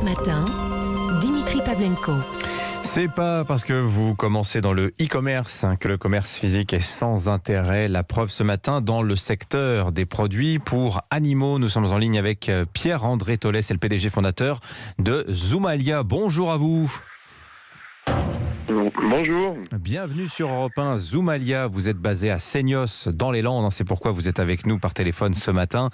Europe Matin, Dimitri Pavlenko. C'est pas parce que vous commencez dans le e-commerce que le commerce physique est sans intérêt. La preuve ce matin dans le secteur des produits pour animaux. Nous sommes en ligne avec Pierre-André Tollet, c'est le PDG fondateur de Zoomalia. Bonjour à vous. Bonjour. Bienvenue sur Europe 1. Zoomalia, vous êtes basé à Seignos dans les Landes. C'est pourquoi vous êtes avec nous par téléphone ce matin.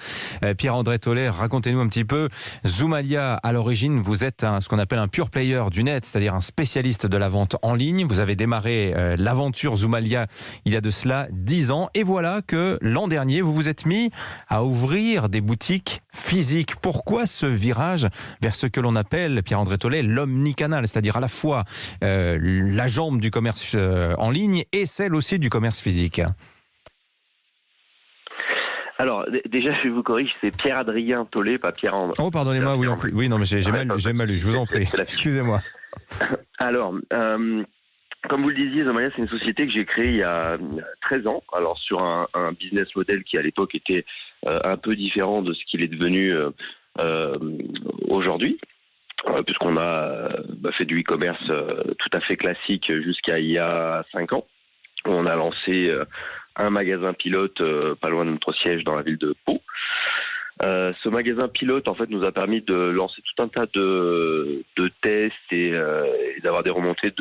Pierre-André Tollet, racontez-nous un petit peu. Zoomalia, à l'origine, vous êtes ce qu'on appelle un pure player du net, c'est-à-dire un spécialiste de la vente en ligne. Vous avez démarré l'aventure Zoomalia il y a de cela 10 ans. Et voilà que l'an dernier, vous vous êtes mis à ouvrir des boutiques physiques. Pourquoi ce virage vers ce que l'on appelle, Pierre-André Tollet, l'omnicanal, c'est-à-dire à la fois la jambe du commerce en ligne et celle aussi du commerce physique? Alors, déjà, je vous corrige, c'est Pierre-Adrien Tollet, pas Pierre-André. Oh, pardonnez-moi, oui, non, mais j'ai mal lu, je vous en prie. Excusez-moi. Alors, comme vous le disiez, Zoomalia, c'est une société que j'ai créée il y a 13 ans. Alors, sur un business model qui, à l'époque, était un peu différent de ce qu'il est devenu aujourd'hui. Puisqu'on a fait du e-commerce tout à fait classique jusqu'à il y a 5 ans. On a lancé un magasin pilote pas loin de notre siège dans la ville de Pau. Ce magasin pilote en fait nous a permis de lancer tout un tas de tests et d'avoir des remontées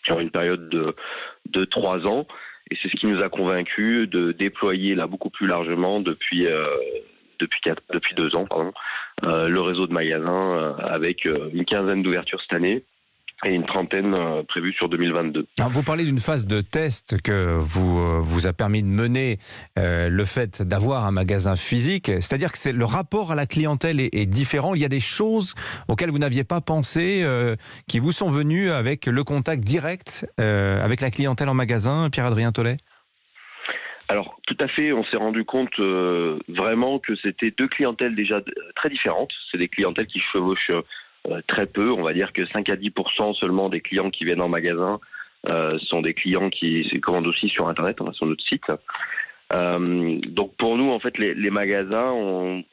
sur une période de 3 ans. Et c'est ce qui nous a convaincus de déployer là beaucoup plus largement depuis 2 ans, le réseau de magasins avec une quinzaine d'ouvertures cette année et une trentaine prévues sur 2022. Alors vous parlez d'une phase de test que vous a permis de mener le fait d'avoir un magasin physique, c'est-à-dire que le rapport à la clientèle est différent. Il y a des choses auxquelles vous n'aviez pas pensé qui vous sont venues avec le contact direct avec la clientèle en magasin, Pierre-Adrien Tollet? Alors, tout à fait, on s'est rendu compte vraiment que c'était deux clientèles déjà très différentes. C'est des clientèles qui chevauchent très peu. On va dire que 5 à 10% seulement des clients qui viennent en magasin sont des clients qui se commandent aussi sur Internet, sur notre site. Donc, pour nous, en fait, les magasins, on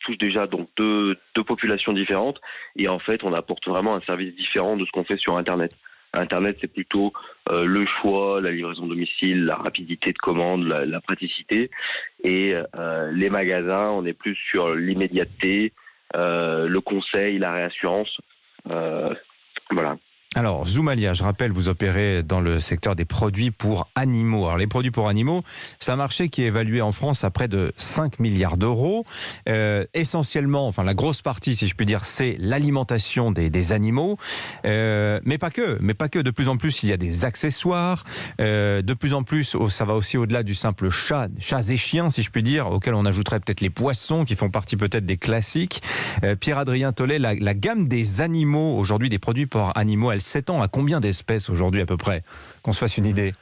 touche déjà donc deux populations différentes. Et en fait, on apporte vraiment un service différent de ce qu'on fait sur Internet. Internet, c'est plutôt le choix, la livraison domicile, la rapidité de commande, la praticité. Et les magasins, on est plus sur l'immédiateté, le conseil, la réassurance. Voilà. Alors, Zoomalia, je rappelle, vous opérez dans le secteur des produits pour animaux. Alors, les produits pour animaux, c'est un marché qui est évalué en France à près de 5 milliards d'euros. Essentiellement, enfin, la grosse partie, si je puis dire, c'est l'alimentation des animaux. Mais pas que. De plus en plus, il y a des accessoires. De plus en plus, ça va aussi au-delà du simple chats et chiens, si je puis dire, auxquels on ajouterait peut-être les poissons, qui font partie peut-être des classiques. Pierre-Adrien Tollet, la gamme des animaux, aujourd'hui, des produits pour animaux, elle s'étend à combien d'espèces aujourd'hui à peu près? Qu'on se fasse une idée.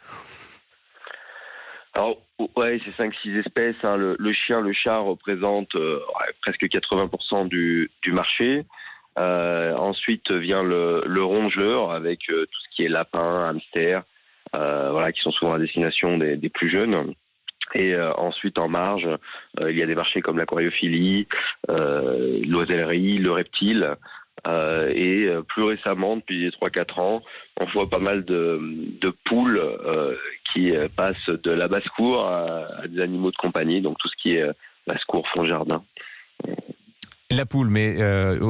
Alors, ouais, c'est 5-6 espèces. Le chien, le chat représente presque 80% du marché. Ensuite vient le rongeur avec tout ce qui est lapin, hamster, qui sont souvent à destination des plus jeunes. Et ensuite, en marge, il y a des marchés comme l'aquariophilie, l'oisellerie, le reptile. Et plus récemment, depuis 3-4 ans, on voit pas mal de poules qui passent de la basse-cour à des animaux de compagnie, donc tout ce qui est basse-cour, fond de jardin. La poule, mais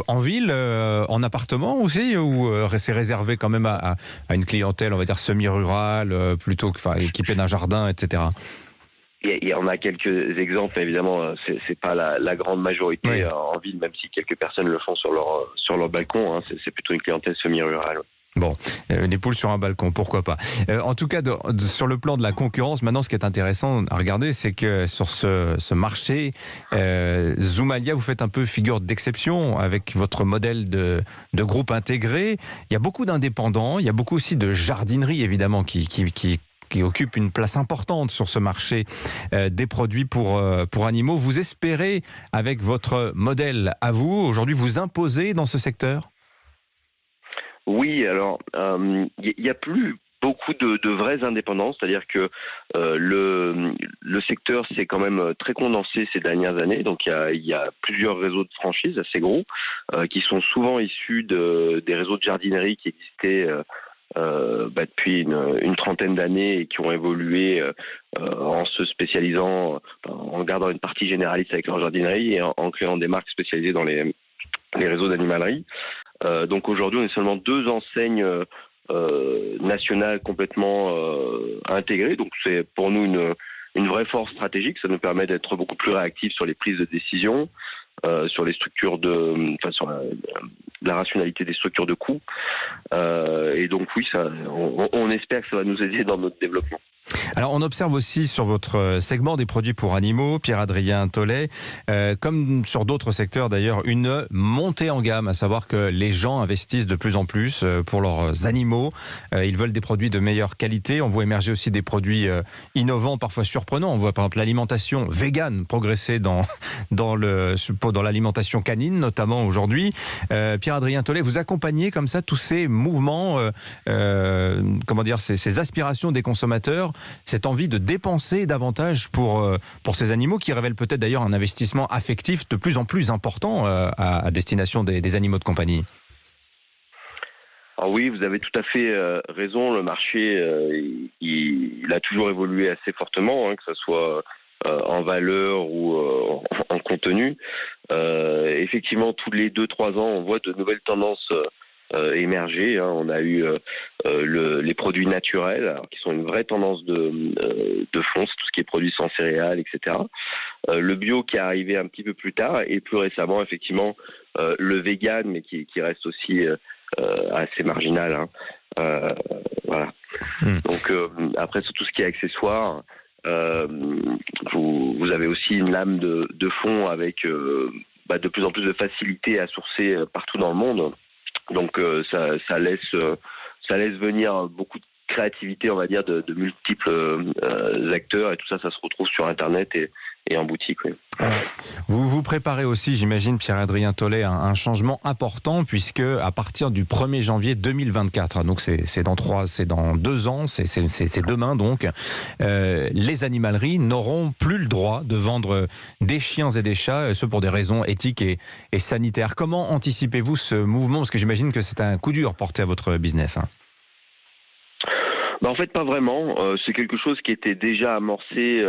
en ville, en appartement aussi, ou c'est réservé quand même à une clientèle, on va dire, semi-rurale, plutôt équipée d'un jardin, etc. Il y en a quelques exemples, évidemment, c'est pas la grande majorité. Oui. En ville, même si quelques personnes le font sur leur balcon, c'est plutôt une clientèle semi-rurale. Bon, des poules sur un balcon, pourquoi pas. En tout cas, sur le plan de la concurrence, maintenant, ce qui est intéressant à regarder, c'est que sur ce marché, Zoomalia, vous faites un peu figure d'exception avec votre modèle de groupe intégré. Il y a beaucoup d'indépendants, il y a beaucoup aussi de jardinerie, évidemment, qui occupe une place importante sur ce marché des produits pour animaux. Vous espérez, avec votre modèle à vous, aujourd'hui, vous imposer dans ce secteur? Oui, alors, il y a plus beaucoup de vrais indépendants, c'est-à-dire que le secteur s'est quand même très condensé ces dernières années. Donc il y a plusieurs réseaux de franchises assez gros qui sont souvent issus des réseaux de jardinerie qui existaient depuis une trentaine d'années et qui ont évolué en se spécialisant, en gardant une partie généraliste avec leur jardinerie et en créant des marques spécialisées dans les réseaux d'animalerie. Donc aujourd'hui, on est seulement 2 enseignes nationales complètement intégrées. Donc c'est pour nous une vraie force stratégique. Ça nous permet d'être beaucoup plus réactifs sur les prises de décision, sur les structures sur la rationalité des structures de coûts. Et donc oui, on espère que ça va nous aider dans notre développement. Alors on observe aussi sur votre segment des produits pour animaux, Pierre-Adrien Thollet, comme sur d'autres secteurs d'ailleurs, une montée en gamme, à savoir que les gens investissent de plus en plus pour leurs animaux. Ils veulent des produits de meilleure qualité. On voit émerger aussi des produits innovants, parfois surprenants. On voit par exemple l'alimentation végane progresser dans l'alimentation canine, notamment aujourd'hui. Pierre-Adrien Thollet, vous accompagnez comme ça tous ces mouvements, ces aspirations des consommateurs, cette envie de dépenser davantage pour ces animaux qui révèlent peut-être d'ailleurs un investissement affectif de plus en plus important à destination des animaux de compagnie. Alors oui, vous avez tout à fait raison. Le marché, il a toujours évolué assez fortement, que ce soit en valeur ou en contenu. Effectivement, tous les 2-3 ans, on voit de nouvelles tendances émerger. On a eu les produits naturels, alors, qui sont une vraie tendance de fond, c'est tout ce qui est produit sans céréales, etc. Le bio qui est arrivé un petit peu plus tard, et plus récemment, effectivement, le vegan, mais qui reste aussi assez marginal. Voilà. Donc après, sur tout ce qui est accessoires, vous avez aussi une lame de fond avec de plus en plus de facilité à sourcer partout dans le monde. Donc ça laisse venir beaucoup de créativité, on va dire, de multiples acteurs, et tout ça se retrouve sur Internet et en boutique. Oui. Alors, vous préparez aussi, j'imagine, Pierre-Adrien Thollet, un changement important, puisque à partir du 1er janvier 2024, donc c'est dans 2 ans, c'est demain donc, les animaleries n'auront plus le droit de vendre des chiens et des chats, ce pour des raisons éthiques et sanitaires. Comment anticipez-vous ce mouvement? Parce que j'imagine que c'est un coup dur porté à votre business. En fait, pas vraiment. C'est quelque chose qui était déjà amorcé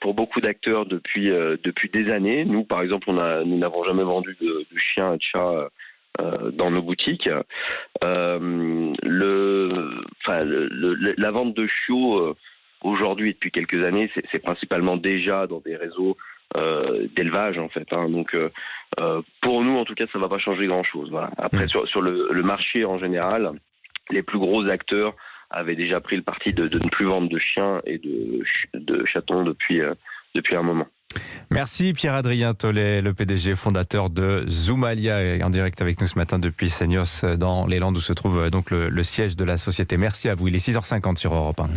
pour beaucoup d'acteurs depuis des années. Nous, par exemple, nous n'avons jamais vendu de chiens et de chats dans nos boutiques. La vente de chiots aujourd'hui et depuis quelques années, c'est principalement déjà dans des réseaux d'élevage, en fait. Donc, pour nous, en tout cas, ça ne va pas changer grand-chose. Voilà. Après, sur le marché en général, les plus gros acteurs avaient déjà pris le parti de ne plus vendre de chiens et de chatons depuis un moment. Merci Pierre-Adrien Thollet, le PDG fondateur de Zoomalia, en direct avec nous ce matin depuis Seignos dans les Landes où se trouve donc le siège de la société. Merci à vous, il est 6h50 sur Europe 1.